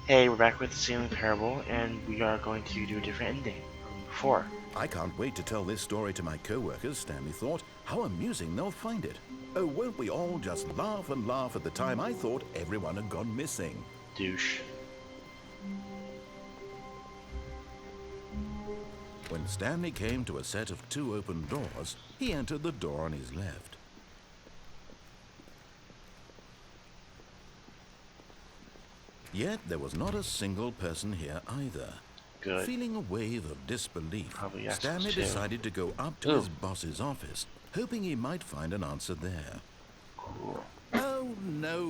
Hey, we're back with Stanley Parable, and we are going to do a different ending from before. I can't wait to tell this story to my co-workers, Stanley thought. How amusing they'll find it. Oh, won't we all just laugh and laugh at the time I thought everyone had gone missing. Douche. When Stanley came to a set of 2 open doors, he entered the door on his left. Yet there was not a single person here either. Good. Feeling a wave of disbelief, Probably us Stanley too. decided to go up to his boss's office, hoping he might find an answer there. Cool. Oh, no,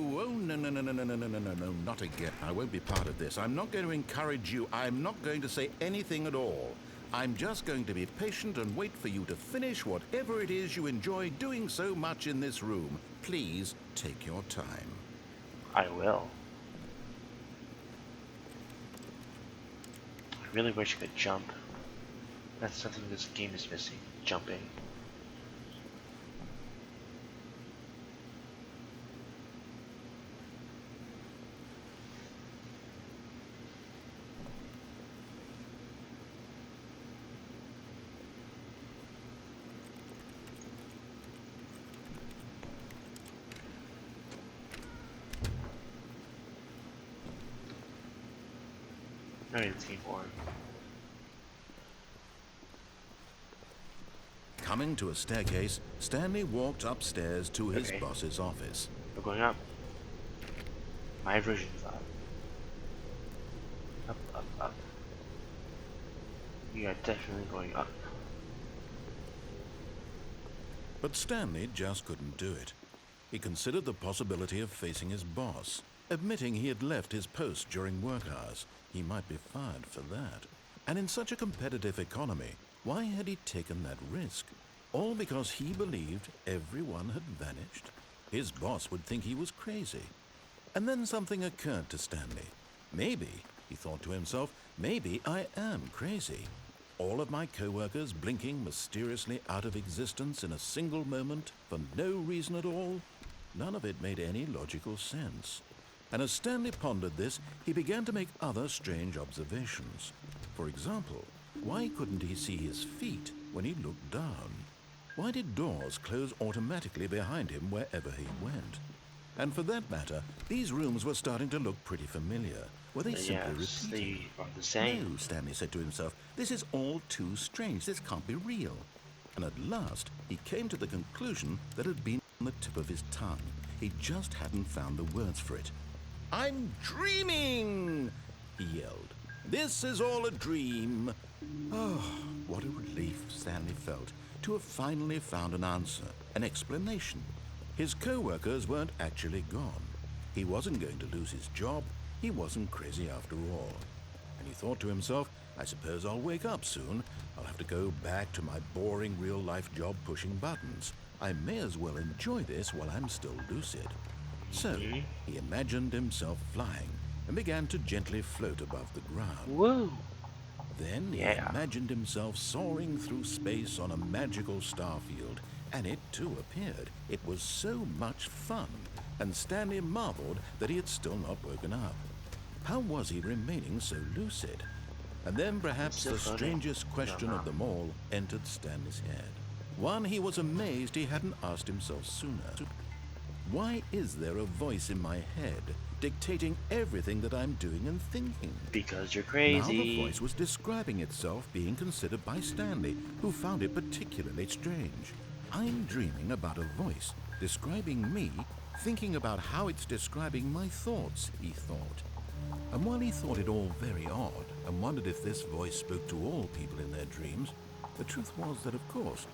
not again. I won't be part of this. I'm not going to encourage you. I'm not going to say anything at all. I'm just going to be patient and wait for you to finish whatever it is you enjoy doing so much in this room. Please take your time. I will. I really wish I could jump. That's something this game is missing. Jumping. No need to keyboard. Coming to a staircase, Stanley walked upstairs to his Okay. boss's office. We're going up. My version of up. Up, up, up. We are definitely going up. But Stanley just couldn't do it. He considered the possibility of facing his boss, admitting he had left his post during work hours. He might be fired for that. And in such a competitive economy, why had he taken that risk? All because he believed everyone had vanished? His boss would think he was crazy. And then something occurred to Stanley. Maybe, he thought to himself, maybe I am crazy. All of my co-workers blinking mysteriously out of existence in a single moment for no reason at all? None of it made any logical sense. And as Stanley pondered this, he began to make other strange observations. For example, why couldn't he see his feet when he looked down? Why did doors close automatically behind him wherever he went? And for that matter, these rooms were starting to look pretty familiar. Were they simply Yes, repeating? they are the same. No, Stanley said to himself, this is all too strange. This can't be real. And at last, he came to the conclusion that had been on the tip of his tongue. He just hadn't found the words for it. I'm dreaming, he yelled. This is all a dream. Oh, what a relief Stanley felt to have finally found an answer, an explanation. His co-workers weren't actually gone. He wasn't going to lose his job. He wasn't crazy after all. And he thought to himself, I suppose I'll wake up soon. I'll have to go back to my boring real-life job pushing buttons. I may as well enjoy this while I'm still lucid. So, he imagined himself flying and began to gently float above the ground. Woo! Then he imagined himself soaring through space on a magical starfield, and it too appeared. It was so much fun, and Stanley marveled that he had still not woken up. How was he remaining so lucid? And then perhaps the strangest question of them all entered Stanley's head. One he was amazed he hadn't asked himself sooner. Why is there a voice in my head dictating everything that I'm doing and thinking? Because you're Now crazy. the voice was describing itself being considered by Stanley, who found it particularly strange. I'm dreaming about a voice describing me, thinking about how it's describing my thoughts, he thought. And while he thought it all very odd and wondered if this voice spoke to all people in their dreams, the truth was that, of course,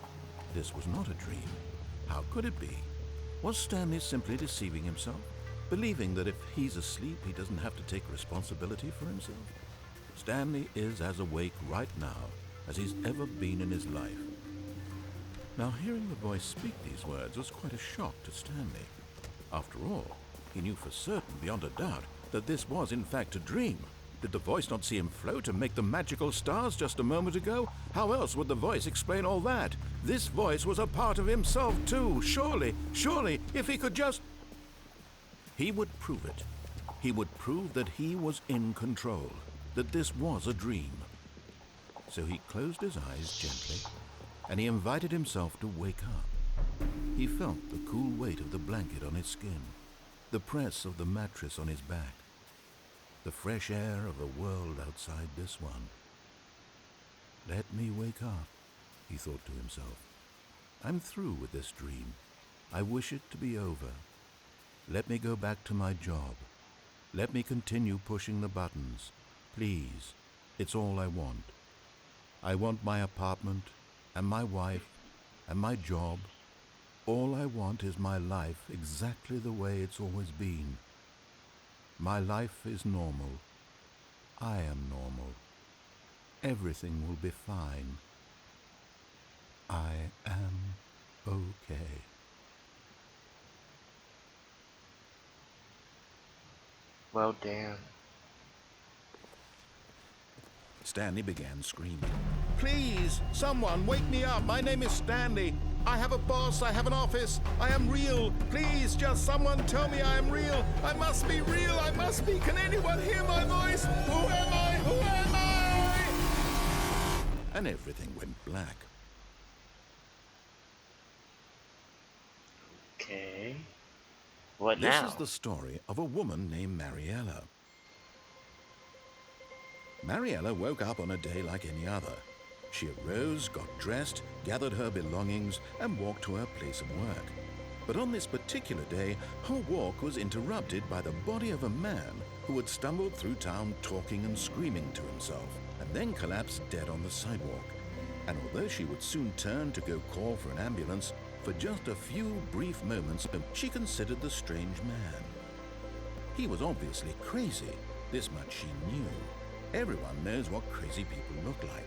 this was not a dream. How could it be? Was Stanley simply deceiving himself, believing that if he's asleep, he doesn't have to take responsibility for himself? Stanley is as awake right now as he's ever been in his life. Now, hearing the voice speak these words was quite a shock to Stanley. After all, he knew for certain, beyond a doubt, that this was in fact a dream. Did the voice not see him float and make the magical stars just a moment ago? How else would the voice explain all that? This voice was a part of himself too. Surely, if he could just... He would prove it. He would prove that he was in control, that this was a dream. So he closed his eyes gently, and he invited himself to wake up. He felt the cool weight of the blanket on his skin, the press of the mattress on his back, the fresh air of a world outside this one. Let me wake up, he thought to himself. I'm through with this dream. I wish it to be over. Let me go back to my job. Let me continue pushing the buttons. Please, it's all I want. I want my apartment, and my wife, and my job. All I want is my life exactly the way it's always been. My life is normal. I am normal. Everything will be fine. I am okay. Well, damn. Stanley began screaming. Please, someone, wake me up. My name is Stanley. I have a boss. I have an office. I am real. Please, just someone tell me I am real. I must be real. I must be. Can anyone hear my voice? Who am I? Who am I? And everything went black. Okay. What This now? is the story of a woman named Mariella. Mariella woke up on a day like any other. She arose, got dressed, gathered her belongings, and walked to her place of work. But on this particular day, her walk was interrupted by the body of a man who had stumbled through town talking and screaming to himself, and then collapsed dead on the sidewalk. And although she would soon turn to go call for an ambulance, for just a few brief moments, she considered the strange man. He was obviously crazy. This much she knew. Everyone knows what crazy people look like.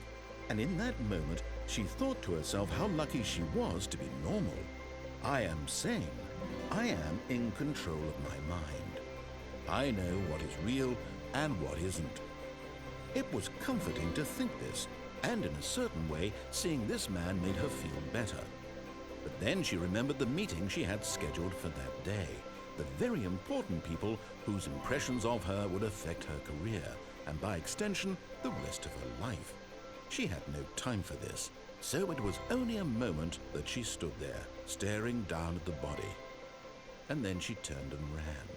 And in that moment, she thought to herself how lucky she was to be normal. I am sane. I am in control of my mind. I know what is real and what isn't. It was comforting to think this, and in a certain way, seeing this man made her feel better. But then she remembered the meeting she had scheduled for that day, the very important people whose impressions of her would affect her career, and by extension, the rest of her life. She had no time for this, so it was only a moment that she stood there, staring down at the body. And then she turned and ran.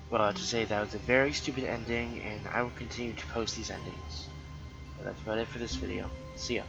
Well, I have to say that was a very stupid ending, and I will continue to post these endings. But that's about it for this video. See ya.